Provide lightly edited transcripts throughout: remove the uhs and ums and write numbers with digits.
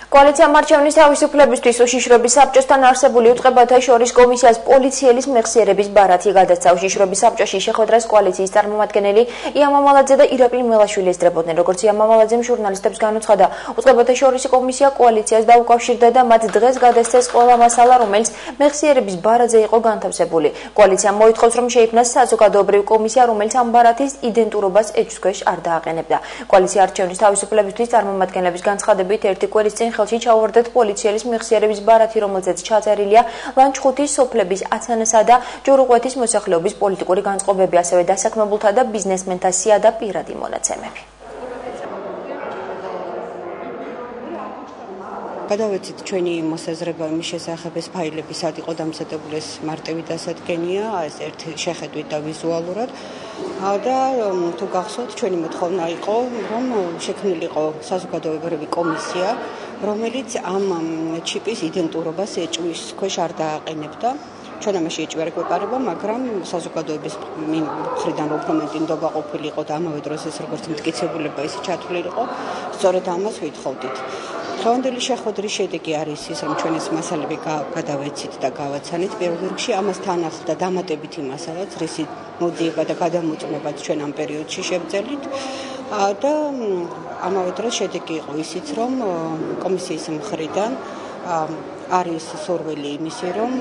Koalitsiამ არჩევნის თავისუფლებისთვის უშიშროების საბჭოსთან არსებული უწყებათა შორის კომისიას პოლიციელის მეხსიერების ბარათი გადასცა. უშიშროების საბჭოში შეხვედრას კოალიციის წარმომადგენელი ია მამალაძე და ირაკლი მელაშვილი ესწრებოდნენ. როგორც ია მამალაძემ ჟურნალისტებს განუცხადა, უწყებათა შორის კომისია კოალიციას დაუკავშირდა და მათ დღეს გადასცეს ყველა მასალა, რომელიც მეხსიერების ბარათზე იყო განთავსებული. კოალიციამ მოითხოვს, რომ შეიქმნას საზოგადოებრივი კომისია, რომელიც ამ ბარათის იდენტურობას ეჭვქვეშ არ დააყენებდა. კოალიცია არჩევნის თავისუფლებისთვის წარმომადგენლების განცხადებით ერთი კვირის წინ ხელში ჩაუვარდეთ პოლიციელის მეხსიერების ბარათი, რომელზეც ჩაწერილია ლანჩხუთის სოფლების აცანასა და ჯორუყვეთის მოსახლეობის პოლიტიკური განწყობები, ასევე დასაქმებულთა და ბიზნესმენთა სია და პირადი მონაცემები. გადავეცით ჩვენი მოსაზრება იმის შესახებ, ეს ფაილები სად იყო დამზადებული, ეს მარტივი დასადგენია, ეს ერთ შეხედვით და ვიზუალურად. და თუ გახსოვთ, ჩვენი მოთხოვნა იყო, რომ შექმნილიყო საზოგადოებრივი კომისია, რომელიც ამ ჩიპის იდენტურობას ეჭვის ქვეშ არ დააყენებდა. ჩვენ ამაში ეჭვი არ გვეპარება, მაგრამ საზოგადოების მხრიდან უფრო მეტი ნდობა ყოფილიყო და ამავე დროს ეს როგორც მტკიცებულება ისე ჩათვლილიყო, სწორედ ამას ვითხოვდით. დღევანდელი შეხვედრის შედეგი არის ის, რომ ჩვენ ეს მასალები გადავეცით და გავაცანით. პირველ რიგში ამასთან ახლდა დამატებითი მასალაც, რისი მოდიება და გადამოწმებაც ჩვენ ამ პერიოდში შევძელით. და ამავე დროს შედეგი იყო ისიც, რომ კომისიის მხრიდან არის სურვილი იმისი, რომ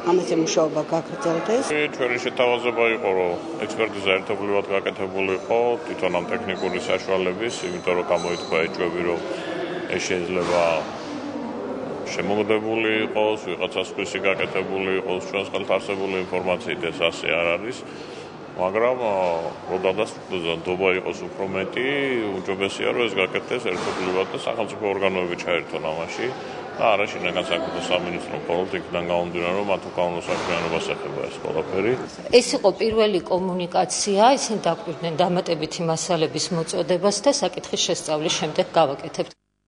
ამაზე მუშაობა გაგრძელდეს. ჩვენი შეთავაზება იყო, რომ ექსპერტიზა ერთობლივად გაკეთებული იყო თვითონ ამ ტექნიკური საშუალების, იმიტომ რომ გამოიწვია ეჭვები, რომ ეს შეიძლება შემოგდებული იყოს, ვიღაცას ქვისი გაკეთებული იყოს, ჩვენს ხელთ არსებული ინფორმაციით ეს ასე არ არის. მაგრამ როდესაც ნდობა იყოს უფრო მეტი, უჯობესია რომ ეს გაკეთდეს ერთობლივად და სახელმწიფო ორგანოები ჩაერთონ ამაში და არა შინაგან საქმეთა სამინისტრო მხოლოდ იქიდან გამომდინარე, რომ მათ უკანონო საქმიანობას ეხება ეს ყველაფერი. ეს იყო პირველი კომუნიკაცია, ისინი დაგვირდნენ დამატებითი მასალების მოწოდებას და საკითხის შესწავლის შემდეგ გავაკეთებთ.